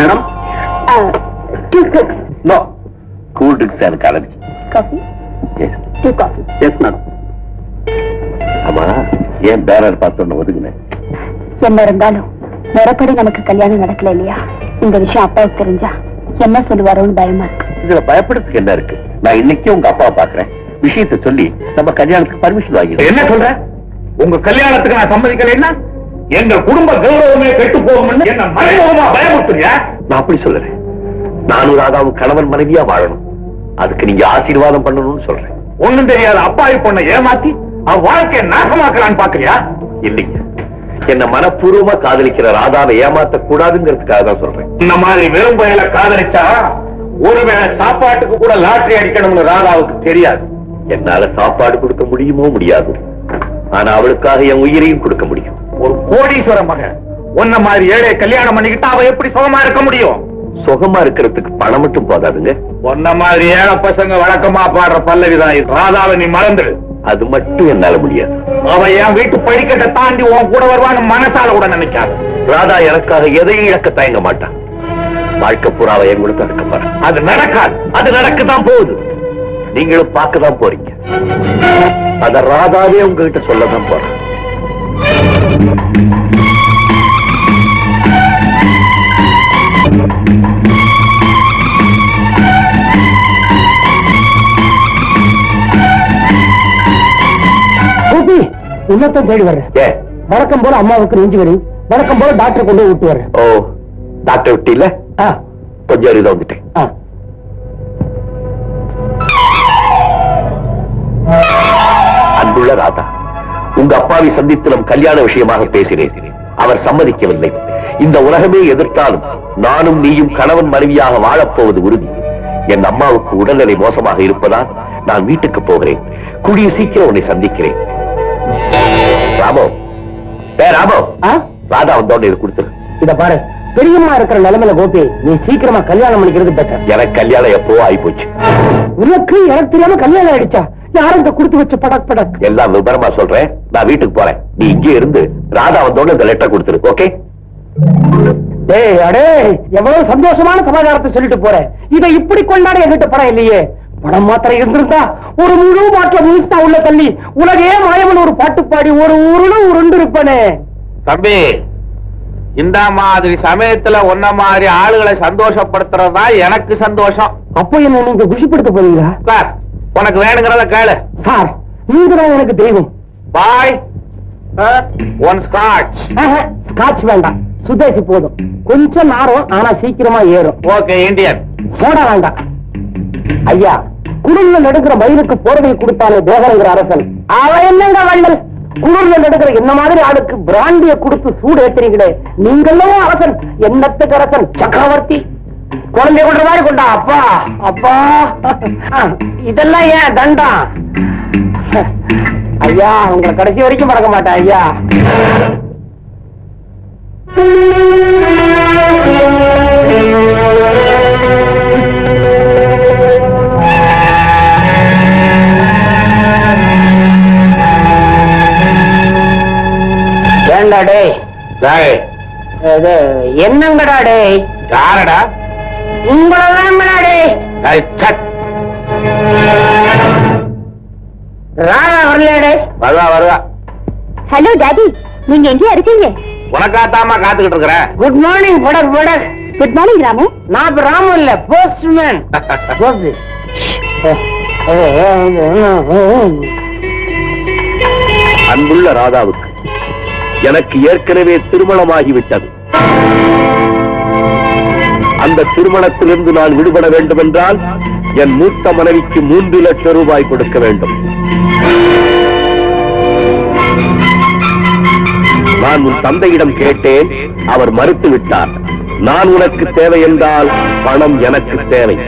Madam no cool drinks எனக்கு allergy. Coffee? Tea coffee. Yes madam. ஆமா, ஏன் banner பார்த்தோன்னு ஒதுங்கினேன்? என்ன இருந்தாலும் முறைப்படி நமக்கு கல்யாணம் நடக்கல இல்லையா? இந்த விஷயம் அப்பாவுக்கு தெரிஞ்சா என்ன சொல்லுவாரோன்னு பயமா இருக்கு. இதுல பயப்படுறதுக்கு என்ன இருக்கு? நான் இன்னைக்கு உங்க அப்பாவை பாக்குறேன், விஷயத்தை சொல்லி நம்ம கல்யாணத்துக்கு பர்மிஷன் வாங்கிடுறேன். என்ன சொல்ற? உங்க கல்யாணத்துக்கு நான் சம்மதிக்கலைன்னா எங்க குடும்ப கௌரவமே கெட்டு போகும்னு என்ன மறைமுகமா பயமுறுத்துறியா? நான் அப்படி சொல்றேன். நானும் ராதாவும் கணவன் மனைவியா வாழணும், அதுக்கு நீங்க ஆசீர்வாதம் பண்ணணும்னு சொல்றேன். ஒண்ணும் தெரியாத அப்பாவி பொண்ணை ஏமாத்தி அவன் வாழ்க்கையை நாசமாக்கலான்னு பாக்குறியா? இல்லைங்க, என்ன மனப்பூர்வமா காதலிக்கிற ராதாவை ஏமாத்த கூடாதுங்கிறதுக்காக தான் சொல்றேன். இந்த மாதிரி வெறும் பயல காதலிச்சா ஒருவேளை சாப்பாட்டுக்கு கூட லாட்டரி அடிக்கணும்னு ராதாவுக்கு தெரியாது. என்னால சாப்பாடு கொடுக்க முடியுமோ முடியாது, ஆனா அவளுக்காக என் உயிரையும் கொடுக்க முடியும். ஒரு கோடீஸ்வர மகன் உன்ன மாதிரி ஏழை கல்யாணம் பண்ணிக்கிட்டு அவ எப்படி சுகமா இருக்க முடியும்? சுகமா இருக்கிறதுக்கு பணம் மட்டும் போதாதுங்க. உன்ன மாதிரி ஏழை பசங்க வழக்கமா பாடுற பல்லவிதான் இது. ராதாவை நீ மறந்துடு. அது மட்டும் என்னால முடியாது. அவ என் வீட்டு படிக்கட்டை தாண்டி உன் கூட வருவான்னு மனசால கூட நினைக்காது. ராதா எனக்காக எதையும் இழக்க தயங்க மாட்டான். வாழ்க்கை பூராவை என் கூட தடுக்க போற. அது நடக்காது. அது நடக்கத்தான் போகுது. நீங்களும் பார்க்கதான் போறீங்க. அத ராதாவே உங்ககிட்ட சொல்லதான் போறேன். உன்னத்தான் தேடி வர்றேன். வழக்கம் போல அம்மாவுக்கு நெஞ்சு வரி, வழக்கம் போல டாக்டர் கொண்டு விட்டு வர்றேன். ஓ, டாக்டர் விட்டு இல்ல? கொஞ்சம் அறித வந்துட்டேன். அன்புள்ள ராதா, உங்க அப்பாவை சந்தித்து நம் கல்யாண விஷயமாக பேசினேன். அவர் சம்மதிக்கவில்லை. இந்த உலகமே எதிர்த்தாலும் நானும் நீயும் கணவன் மனைவியாக வாழப்போவது உறுதி. என் அம்மாவுக்கு உடல்நிலை மோசமாக இருப்பதால் நான் வீட்டுக்கு போகிறேன். கூடிய சீக்கிரம் உன்னை சந்திக்கிறேன். ராமோ, ராமோ, ராதா வந்தோட இது கொடுத்துரு. இத பாரு, பெரியம்மா இருக்கிற நிலைமையில கோபி, நீ சீக்கிரமா கல்யாணம் பண்ணிக்கிறது பெட்டர். எனக்கு கல்யாணம் எப்போ ஆயிப்போச்சு. உனக்கு எனக்கு தெரியாம கல்யாணம் ஆயிடுச்சா? யாரும் இந்த கொடுத்து வச்ச படக் படக். எல்லாம் விபரமா சொல்றேன். நான் வீட்டுக்கு போறேன். நீ இங்கே இருந்து ராதா வந்தோட இந்த லெட்டர் கொடுத்துரு. ஓகே? டேய் அடே, எவ்வளவு சந்தோஷமான சமாச்சாரத்தை சொல்லிட்டு போறேன். இதை இப்படி கொண்டாட என்கிட்ட படம் இல்லையே. படம் மாத்திரம் இருந்திருந்தா ஒரு முழு பாட்டில முழுசா உள்ள தள்ளி உலகே மாயவன் ஒரு பாட்டு பாடி ஒரு உருண்டு இருப்பனே. தம்பி, இந்த மாதிரி சமயத்துல ஒன்ன மாதிரி ஆளுகளை சந்தோஷப்படுத்துறதா எனக்கு சந்தோஷம். அப்ப என்ன நீங்க குஷிப்படுத்த போறீங்களா? சார், உனக்கு வேணுங்கிறத கேளு. சார், நீங்க தான் எனக்கு தெய்வம். பாய், ஒன் ஸ்காட்ச். ஸ்காட்ச் வேண்டாம், சுதேசி போதும். கொஞ்சம் நாரும், ஆனா சீக்கிரமா ஏறும். Okay, Indian. சோடா வேண்டாம். ஐயா, குளிர்ல நடுக்கிற மயிலுக்கு போர்வை கொடுத்தாலே தேவரங்கிற அரசன், அவன் என்னங்க வள்ளல்? குளிர்ல நடுக்கிற என்ன மாதிரி ஆளுக்கு பிராண்டிய கொடுத்து சூடு ஏற்றுறீங்களே, நீங்களும் அரசன். என்னத்துக்கு அரசன்? சக்கரவர்த்தி. குழந்தைய கொண்ட மாதிரி கொண்டா. அப்பா அப்பா, இதெல்லாம் ஏன் தண்டா? ஐயா, உங்களை கடைசி வரைக்கும் மறக்க மாட்டேன் ஐயா. என்னங்கடா டே? யாரடா? உங்களதான் ராதா வரலையாடே? வருவா வருவா. ஹலோ டாடி, நீங்க எங்கேயா இருக்கீங்க? உனக்காத்தாமா காத்துக்கிட்டு இருக்கிறேன். குட் மார்னிங் படக் படக். Good morning Ramu. நான் இப்ப ராமு இல்ல, போஸ்ட்மேன். அன்புள்ள ராதாவுக்கு எனக்கு ஏற்கனவே திருமணமாகிவிட்டது. அந்த திருமணத்திலிருந்து நான் விடுபட வேண்டும் என்றால் என் மூத்த மனைவிக்கு 3 லட்சம் ரூபாய் கொடுக்க வேண்டும். நான் உன் தந்தையிடம் கேட்டேன், அவர் மறுத்து விட்டார். நான் உனக்கு தேவை என்றால் பணம் எனக்கு தேவை.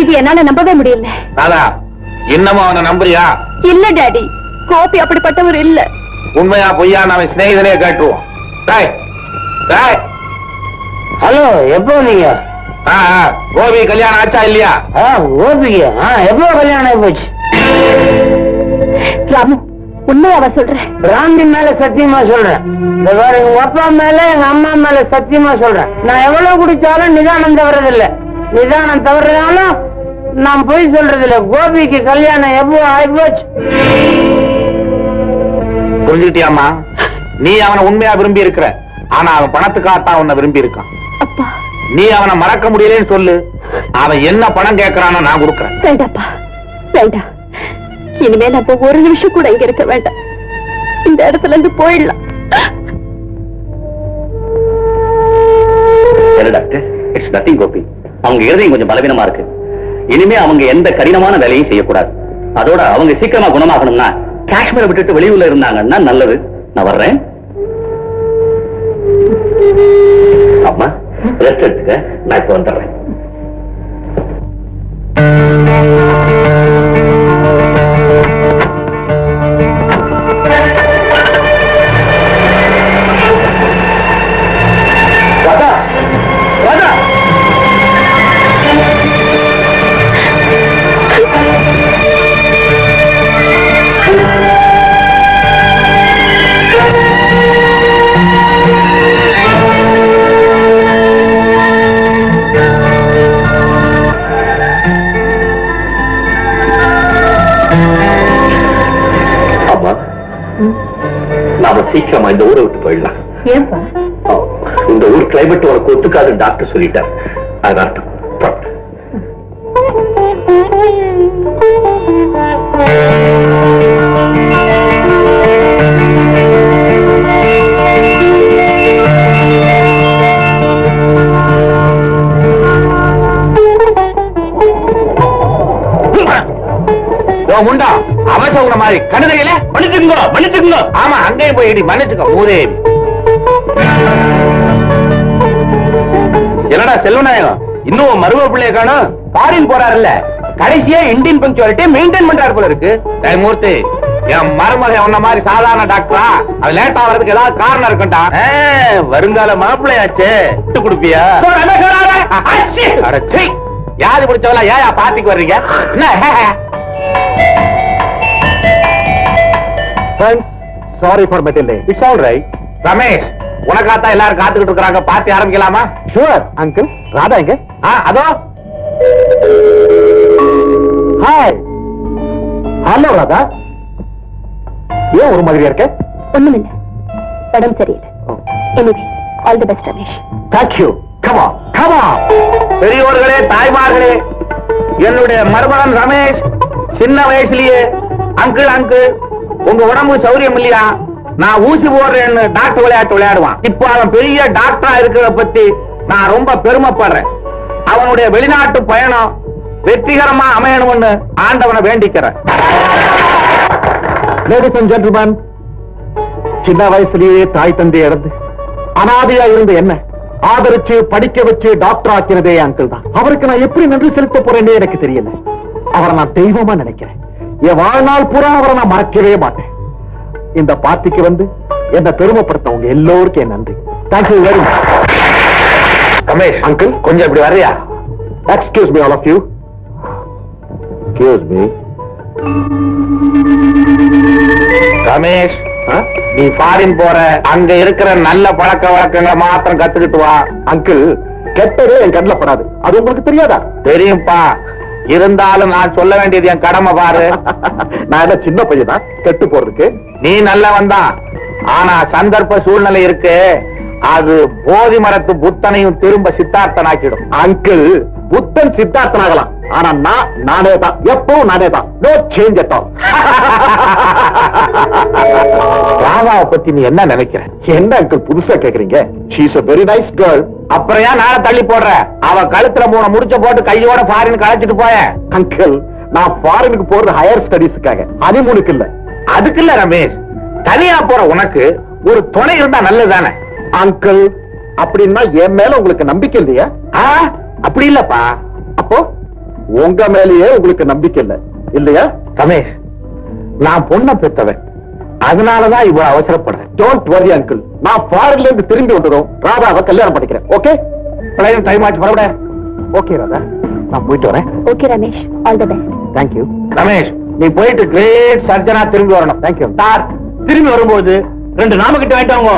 இது என்னால நம்பவே முடியல. ராதா, இன்னமும் அவனை நம்புறியா? இல்ல டாடி, கோபி அப்படிப்பட்டவர் இல்ல. உண்மையா பொய்யா அவன் சிநேகிதனே கேட்டுவோம். ஹலோ, எப்போ நீங்க கோபி கல்யாணம் ஆச்சா இல்லையா? ஓபிக்கு எப்போ கல்யாணம் போச்சு? ராமு, உண்மையாவா சொல்றேன்? பிராந்தி மேல சத்தியமா சொல்றேன். எங்க அப்பா மேல எங்க அம்மா மேல சத்தியமா சொல்றேன். நான் எவ்வளவு குடிச்சாலும் நிதானம் தவறதில்லை. நிதானம் தவறதாலும் நான் போய் சொல்றது இல்ல. கோபிக்கு கல்யாணம் எப்போ ஆயிப்போச்சு? புரிஞ்சுக்கிட்டியாமா? நீ அவனை உண்மையா விரும்பி இருக்கிற, ஆனா அவன் பணத்துக்காகத்தான் உன்னை விரும்பி இருக்கான். அப்பா, நீ அவனை மறக்க முடியலன்னு சொல்லு. அவன் என்ன பணம் கேட்கறானோ நான் கொடுக்கறேன். வேண்டாப்பா, வேண்டாம். இனிமேல் அப்ப ஒரு நிமிஷம் கூட இங்க இருக்க வேண்டாம். இந்த இடத்துல இருந்து போயிடலாம். Doctor, it's nothing Gopi. அவங்க இருதயம் கொஞ்சம் பலவீனமா இருக்கு. இனிமே அவங்க எந்த கடினமான வேலையும் செய்யக்கூடாது. அதோட அவங்க சீக்கிரமா குணமாகணும்னா காஷ்மீரை விட்டுட்டு வெளியூர்ல இருந்தாங்கன்னா நல்லது. நான் வர்றேன். அம்மா, ரெஸ்ட் எடுத்துக்க. நான் இப்ப வந்துடுறேன். நாம சீக்கிரமா இந்த ஊரை விட்டு போயிடலாம். ஏன்பா? இந்த ஊர் கிளைமேட் உனக்கு ஒத்துக்காது டாக்டர் சொல்லிட்டார். அதான் உண்டா அவசர மாதிரி கழுதையில மன்னிச்சுங்க, மன்னிச்சுங்க. ஆமா, அங்கேயும் போய் மன்னிச்சுக்க மூதேவி. என்னடா செல்வநாயகம், இன்னும் மரும பிள்ளைய காணும்? ஃபாரின் போறாருல்ல, கடைசியா இந்தியன் பங்க்சுவாலிட்டி மெயின்டைன் பண்றாரு போல இருக்கு. மூர்த்தி, என் மருமக உன்ன மாதிரி சாதாரண டாக்டரா? அது லேட்டா வர்றதுக்கு ஏதாவது காரணம் இருக்குண்டா. வருங்கால மாப்பிள்ளையாச்சு, விட்டு கொடுப்பியா? யாரு பிடிச்சவளா ஏயா பாத்திக்கு வர்றீங்க? Sorry for my delay. It's all right. Ramesh, உனக்காத்தான் எல்லாரும் காத்துக்கிட்டு இருக்காங்க. பார்ட்டி ஆரம்பிக்கலாமா? Sure uncle. ராதா எங்க? அதோ. ஹாய். ஹலோ ராதா, ஏன் ஒரு மாதிரியா இருக்க? ஒண்ணுமில்ல, உடம்பு சரியில்லை. Anyway, all the best Ramesh. Thank you. Come on, come on. பெரியோர்களே, தாய்மார்களே, என்னுடைய மருமகன் ரமேஷ் சின்ன வயசுலயே அங்கிள் அங்கிள் உங்க உடம்பு சௌரியம் இல்லையா, நான் ஊசி போடுறேன்னு டாக்டர் விளையாட்டு விளையாடுவான். இப்போ அவன் பெரிய டாக்டரா இருக்கிறத பத்தி நான் ரொம்ப பெருமைப்படுறேன். அவனுடைய வெளிநாட்டு பயணம் வெற்றிகரமா அமையணும்னு ஆண்டவனை வேண்டிக்கிறேன். லேடிஸ் அண்ட் ஜென்டில்மேன், சின்ன வயசுலயே தாய் தந்தை இறந்து அனாதையா இருந்த என்ன ஆதரிச்சு படிக்க வச்சு டாக்டர் ஆக்கினதே அங்கிள் தான். அவருக்கு நான் எப்படி நன்றி செலுத்த போறேன்னே எனக்கு தெரியல. அவரை நான் தெய்வமா நினைக்கிறேன். என் வாழ்நாள் பூரா அவரை நான் மறக்கவே மாட்டேன். இந்த பார்ட்டிக்கு வந்து என்ன பெருமைப்படுத்தவங்க எல்லோருக்கும் என் நன்றி. Thank you very much. Ramesh uncle, கொஞ்சம் இப்படி வரையா? Excuse me all of you. Excuse me. Ramesh, நீ ஃபாரின் போற, அங்க இருக்கிற நல்ல பழக்க வழக்கங்களை மாத்திரம் கத்துக்கிட்டு வா. அங்கிள், கெட்டதே என் கண்ணில் படாது. அது உங்களுக்கு தெரியாதா? தெரியும்பா. இருந்தாலும் நான் சொல்ல வேண்டியது என் கடமை பாரு. நான் என்ன சின்ன பையன் தான் கெட்டு போறதுக்கு? நீ நல்லவன் தான், ஆனா சந்தர்ப்ப சூழ்நிலை இருக்கு, அது போதி மரத்து புத்தனையும் திரும்ப சித்தார்த்தனாக்கிடும். அங்கிள், புத்தன் சித்தார்த்தனாகலாம், ஆனா நானே தான், எப்பவும் நானே தான். No change at all. ராதாவை பத்தி நீ என்ன நினைக்கிற? என்ன அங்கிள் புதுசா கேக்குறீங்க? She is a very nice girl. அப்புறம் ஏன் நாளை தள்ளி போடுற? அவ கழுத்துல 3 முடிச்ச போட்டு கையோட ஃபாரின் கழைச்சிட்டு போய. அங்கிள், நான் ஃபாரினுக்கு போறது ஹையர் ஸ்டடீஸ்க்காக, ஹனிமூனுக்கு இல்ல. அதுக்கு இல்ல ரமேஷ், தனியா போற உனக்கு ஒரு துணை இருந்தா நல்லதானே? அங்கிள், அப்படின்னா என் மேல உங்களுக்கு நம்பிக்கை இல்லையா? அப்படி இல்லப்பா. அப்போ உங்க மேலேயே உங்களுக்கு நம்பிக்கை இல்ல இல்லையா? ரமேஷ், நான் பொண்ணை பெற்றவன், அதனாலதான் இவ்வளவு அவசரப்படுறேன். டோன்ட் வரி அங்கிள், நான் ஃபாரின்ல இருந்து திரும்பி வந்ததும் ராதாவை கல்யாணம் பண்ணிக்கிறேன். ஓகே, டைம் ஆச்சு, பரவாயில்ல. ஓகே ராதா, நான் போயிட்டு வரேன். Okay Ramesh, all the best. Thank you. Ramesh, நீ போயிட்டு கிரேட் சர்ஜனா திரும்பி வரணும். தேங்க்யூ சார், திரும்பி வரும்போது 2 நாமக்கிட்ட வாங்கிட்டாங்க.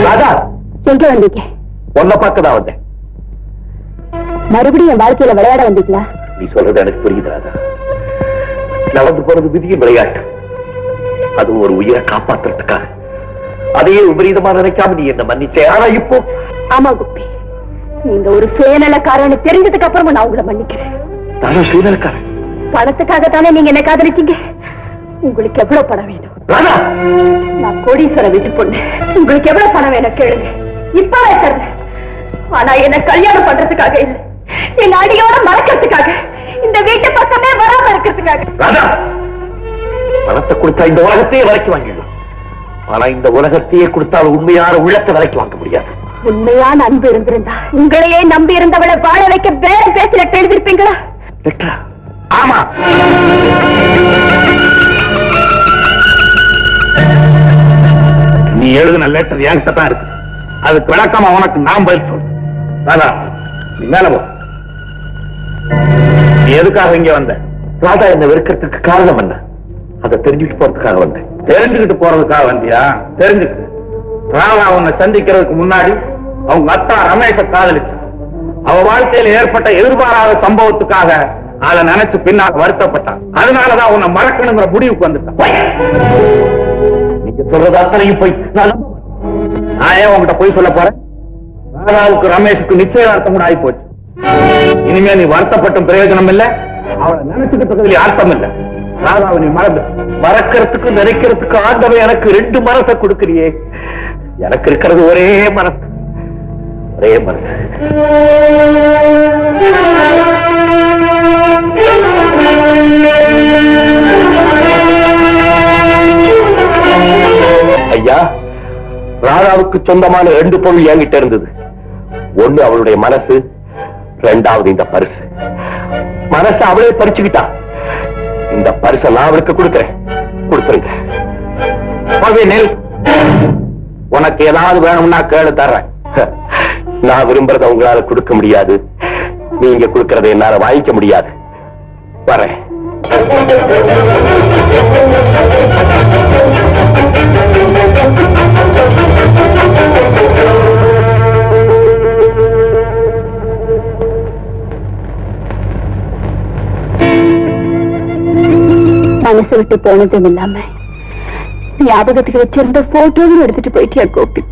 ராதா, எங்க வந்தீங்க? உன்னை பார்க்கதான் வந்தேன். மறுபடியும் என் வாழ்க்கையில விளையாட வந்தீங்களா? நீ சொல்றது எனக்கு புரியுது ராதா. நடந்து போறது விதியின் விளையாட்டு. அது ஒரு உயிரை காப்பாத்துறதுக்காக. அதையே விபரீதமா நினைக்காம நீ என்ன மன்னிச்சே. ஆனா இப்போ ஆமா குப்பி, நீங்க ஒரு சுயநலக்காரன்னு தெரிஞ்சதுக்கு அப்புறமா நான் உங்களை மன்னிக்கிறேன். நானும் சுயநலக்காரன். பணத்துக்காக தானே நீங்க என்ன காதலிச்சீங்க. உங்களுக்கு எவ்வளவு பணம் வேணும்? ராதா, நான் கோடீஸ்வர வீட்டு பொண்ணு. உங்களுக்கு எவ்வளவு பணம் வேணும் கேளுங்க, இப்பவே தருவேன். ஆனா என்ன கல்யாணம் பண்றதுக்காக இல்ல, என் அடியோட மறக்கிறதுக்காக, இந்த வீட்டு பக்கமே வராம இருக்கிறதுக்காக. ராதா, பணத்தை கொடுத்தா இந்த உலகத்தையே விலைக்கு வாங்கிடலாம். ஆனா இந்த உலகத்தையே கொடுத்தால் உண்மையான உள்ளத்தை விலைக்கு வாங்க முடியாது. உண்மையான அன்பு இருந்திருந்தா உங்களையே நம்பி இருந்தவளை வாழ வைக்க வேற பேசல எழுதிருப்பீங்களா? லெட்டரா? ஆமா. நீ எழுதின லெட்டர் என்கிட்ட தான் இருக்கு. அதுக்கு விளக்கமா உனக்கு நான் பதில் சொல்றேன். ராதா, நீ மேல போ. நீ எதுக்காக இங்க வந்த? ராதா என்ன வெறுக்கிறதுக்கு காரணம் என்ன? அதை தெரிஞ்சுக்கிட்டு போறதுக்காக வந்தேன். தெரிஞ்சுக்கிட்டு போறதுக்காக வந்தியா? தெரிஞ்சுக்கிட்டு ராதா உன்னை சந்திக்கிறதுக்கு முன்னாடி அவங்க அத்தா ரமேஷ காதலிச்சு. அவ வாழ்க்கையில ஏற்பட்ட எதிர்பாராத சம்பவத்துக்காக அதை நினைச்சு பின்னால் வருத்தப்பட்டான். அதனாலதான் உன்னை மறக்கணுங்கிற முடிவுக்கு வந்துட்டான். நீங்க சொல்றது அத்தனையும் போய் நான் ஏன் உங்ககிட்ட போய் சொல்ல போறேன்? ராதாவுக்கு ரமேஷுக்கு நிச்சயதார்த்தம் கூட ஆகி போச்சு. இனிமே நீ வருத்தப்பட்டும் பிரயோஜனம் இல்ல, அவளை நினைச்சுக்கிட்டு அர்த்தம் இல்ல. ராதாவை நீ மறக்கிறதுக்கு நினைக்கிறதுக்கு ஆண்டவன் எனக்கு 2 மனசை கொடுக்கிறியே. எனக்கு இருக்கிறது ஒரே மனசு, ஒரே மனசு. ஐயா, ராதாவுக்கு சொந்தமான 2 பொருள் என்கிட்ட இருந்தது. ஒண்ணு அவளுடைய மனசு, 2வது இந்த பரிசு. மனசை அவளே பறிச்சுக்கிட்டா. இந்த பரிசை நான் அவளுக்கு கொடுக்கிறேன். கொடுத்துருங்க. உனக்கு ஏதாவது வேணும்னா கேளு, தர்றேன். நான் விரும்புறத உங்களால கொடுக்க முடியாது, நீங்க கொடுக்கறத என்னால வாங்கிக்க முடியாது. வரேன். மனசு விட்டு போனதும் இல்லாம ஞாபகத்துக்கு வச்சிருந்த போட்டோவும் எடுத்துட்டு போயிட்டியா கோபி?